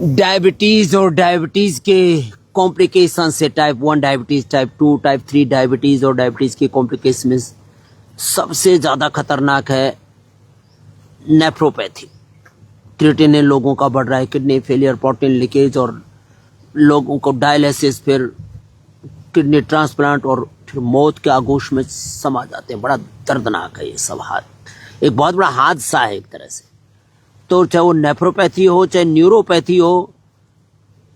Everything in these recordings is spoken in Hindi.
डायबिटीज और डायबिटीज के कॉम्प्लिकेशन से type 1 diabetes, type 2, type 3 diabetes और डायबिटीज के कॉम्प्लिकेशन में सबसे ज़्यादा खतरनाक है नेफ्रोपैथी। क्रिएटिनिन लोगों का बढ़ रहा है, किडनी फेलियर, प्रोटीन लीकेज और लोगों को डायलिसिस, फिर किडनी ट्रांसप्लांट और फिर मौत के आगोश में समा जाते हैं। बड़ा दर्दनाक है ये सब एक बहुत बड़ा हादसा है एक तरह से। तो चाहे वो नेफ्रोपैथी हो चाहे न्यूरोपैथी हो,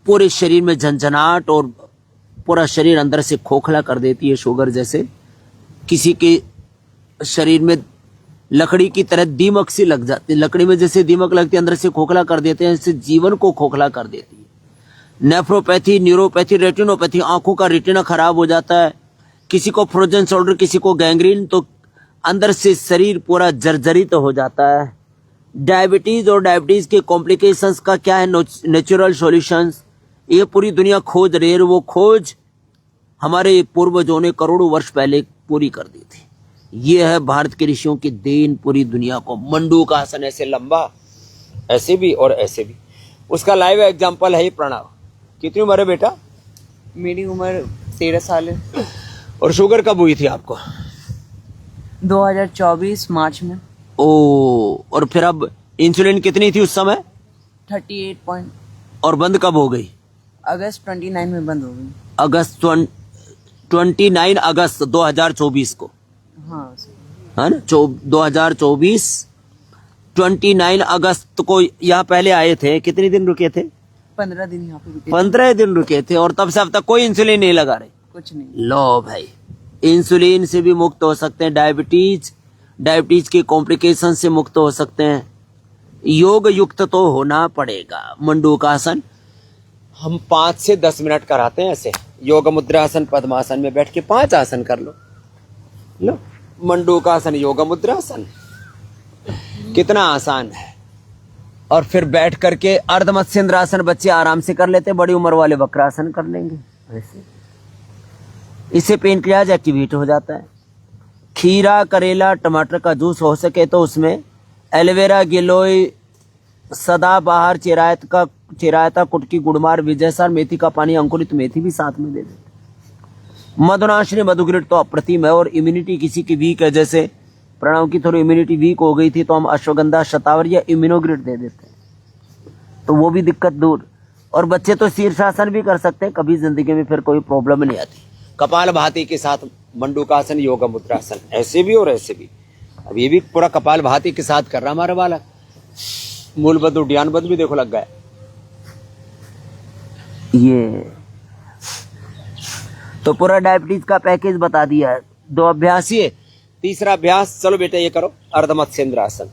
पूरे शरीर में झंझनाहट और पूरा शरीर अंदर से खोखला कर देती है। शुगर जैसे किसी के शरीर में लकड़ी की तरह दीमक सी लग जाती है, लकड़ी में जैसे दीमक लगती है अंदर से खोखला कर देते हैं, इससे जीवन को खोखला कर देती है। नेफ्रोपैथी, न्यूरोपैथी, रेटिनोपैथी, आंखों का रेटिना खराब हो जाता है। किसी को फ्रोजन शोल्डर, किसी को गैंग्रीन, तो अंदर से शरीर पूरा जर्जरित हो जाता है। डायबिटीज और डायबिटीज के कॉम्प्लिकेशंस का क्या है नेचुरल सॉल्यूशंस, ये पूरी दुनिया खोज रही है। वो खोज हमारे पूर्वजों ने करोड़ों वर्ष पहले पूरी कर दी थी। ये है भारत के ऋषियों की देन पूरी दुनिया को। मंडूक आसन, ऐसे लंबा, ऐसे भी और ऐसे भी। उसका लाइव एग्जांपल है ये प्रणव। कितनी उम्र है बेटा? मेरी उम्र 13 साल है। और शुगर कब हुई थी आपको? 2024 मार्च में। ओ, और फिर अब इंसुलिन कितनी थी उस समय? 38 पॉइंट। और बंद कब हो गई? अगस्त 29 में बंद हो गई। अगस्त 29 अगस्त 2024 को। हाँ है ना, 2024 29 अगस्त को यहाँ पहले आए थे। कितने दिन रुके थे? 15 दिन यहाँ पे रुके। 15 दिन रुके थे और तब से अब तक कोई इंसुलिन नहीं लगा रहे? कुछ नहीं। लो भाई, इंसुलिन से भी मुक्त हो सकते हैं, डायबिटीज के कॉम्प्लिकेशन से मुक्त हो सकते हैं। योग युक्त तो होना पड़ेगा। मंडूकासन हम 5 से 10 मिनट कराते हैं ऐसे। योग मुद्रासन, पद्मासन में बैठ के 5 आसन कर लो। मंडूकासन, योग मुद्रासन, कितना आसान है। और फिर बैठ करके अर्धमत्स्येंद्रासन बच्चे आराम से कर लेते हैं, बड़ी उम्र वाले वक्रासन कर लेंगे ऐसे। इससे पेनक्रियाज एक्टिवेट हो जाता है। खीरा, करेला, टमाटर का जूस हो सके तो उसमें एलोवेरा, गिलोय, सदाबहार, चिरायता, कुटकी, गुड़मार, विजयसार, मेथी का पानी, अंकुरित मेथी भी साथ में दे देते। मधुनाशिनी, मधुग्रिट तो अप्रतिम है। और इम्यूनिटी किसी की वीक है, जैसे प्रणव की थोड़ी इम्यूनिटी वीक हो गई थी, तो हम अश्वगंधा, शतावर या इम्यूनोग्रिट दे देते हैं, तो वो भी दिक्कत दूर। और बच्चे तो शीर्षासन भी कर सकते हैं, कभी जिंदगी में फिर कोई प्रॉब्लम नहीं आती। कपालभाति के साथ मंडूकासन, योग मुद्रासन, ऐसे भी और ऐसे भी। अब ये भी पूरा कपालभाति के साथ कर रहा हमारा बालक। मूलबद्ध, उड्डयनबद्ध भी देखो लग गया। ये तो पूरा डायबिटीज का पैकेज बता दिया है। 2 अभ्यास ये, तीसरा अभ्यास चलो बेटा ये करो, अर्धमत्स्येंद्रासन।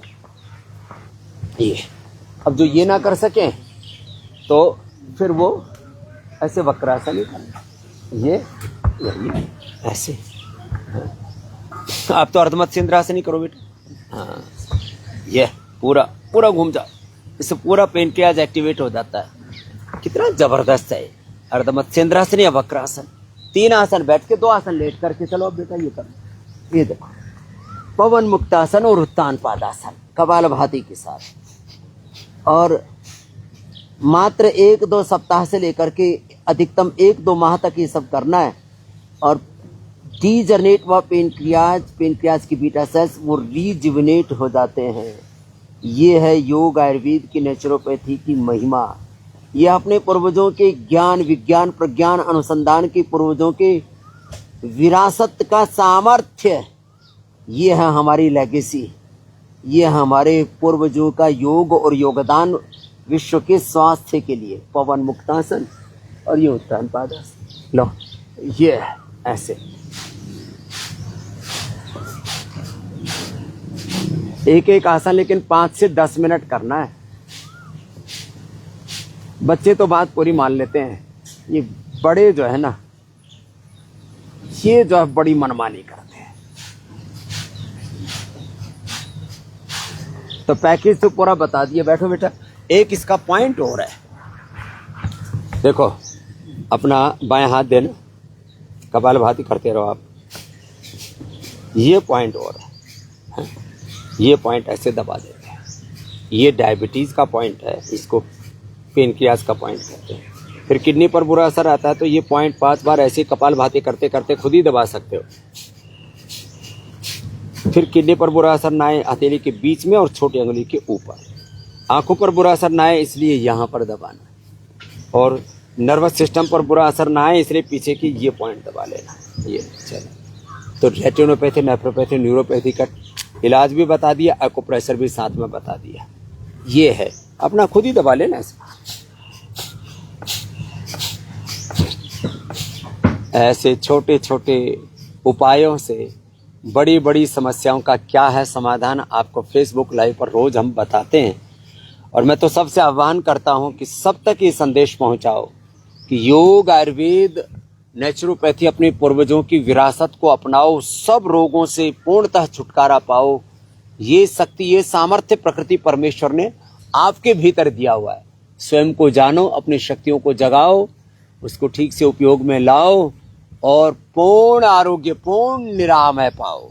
ये अब जो ये ना कर सके तो फिर वो ऐसे वक्रासन ही करना। ये ऐसे। आप तो अर्धमत्स्येंद्रासन ही करो बेटा। हाँ, ये पूरा घूम जाओ, इससे पूरा पेनक्रियाज एक्टिवेट हो जाता है। कितना जबरदस्त है अर्धमत्स्येंद्रासन या वक्रासन। 3 आसन बैठ के, 2 आसन लेट करके चलो। अब बेटा ये करो, ये देखो, पवन मुक्तासन और उत्तान पादासन कपालभाति के साथ। और मात्र 1-2 सप्ताह से लेकर के अधिकतम 1-2 माह तक ये सब करना है। और डीजनरेट व पेनक्रियाज की बीटा सेल्स वो रीजुविनेट हो जाते हैं। ये है योग आयुर्वेद की नेचुरोपैथी की महिमा। ये अपने पूर्वजों के ज्ञान, विज्ञान, प्रज्ञान, अनुसंधान के पूर्वजों के विरासत का सामर्थ्य। ये है हमारी लेगेसी। ये हमारे पूर्वजों का योग और योगदान विश्व के स्वास्थ्य के लिए। पवन मुक्तासन और ये उत्तान पादासन। लो ये ऐसे एक आसन, लेकिन 5 से 10 मिनट करना है। बच्चे तो बात पूरी मान लेते हैं, ये बड़े जो है ना, ये जो है बड़ी मनमानी करते हैं। तो पैकेज तो पूरा बता दिया। बैठो बेटा। एक इसका पॉइंट और है, देखो अपना बाएं हाथ देना, कपालभाति करते रहो आप। ये पॉइंट और है, ये पॉइंट ऐसे दबा देते हैं, ये डायबिटीज़ का पॉइंट है, इसको पेनक्रियास का पॉइंट कहते हैं। फिर किडनी पर बुरा असर आता है तो ये पॉइंट 5 बार ऐसे कपालभाति करते करते खुद ही दबा सकते हो। फिर किडनी पर बुरा असर ना आए हथेली के बीच में और छोटी अंगुली के ऊपर। आंखों पर बुरा असर ना आए इसलिए यहाँ पर दबाना, और नर्वस सिस्टम पर बुरा असर ना आए इसलिए पीछे की ये पॉइंट दबा लेना। ये चलो, तो रेटिनोपैथी, नेफ्रोपैथी, न्यूरोपैथी का इलाज भी बता दिया, एक्यूप्रेशर भी साथ में बता दिया। ये है, अपना खुद ही दबा लेना ऐसे छोटे छोटे उपायों से बड़ी बड़ी समस्याओं का क्या है समाधान, आपको फेसबुक लाइव पर रोज हम बताते हैं। और मैं तो सबसे आह्वान करता हूं कि सब तक ये संदेश पहुंचाओ कि योग, आयुर्वेद, नेचुरोपैथी अपने पूर्वजों की विरासत को अपनाओ, सब रोगों से पूर्णतः छुटकारा पाओ। ये शक्ति, ये सामर्थ्य प्रकृति परमेश्वर ने आपके भीतर दिया हुआ है। स्वयं को जानो, अपनी शक्तियों को जगाओ, उसको ठीक से उपयोग में लाओ और पूर्ण आरोग्य, पूर्ण निरामय पाओ।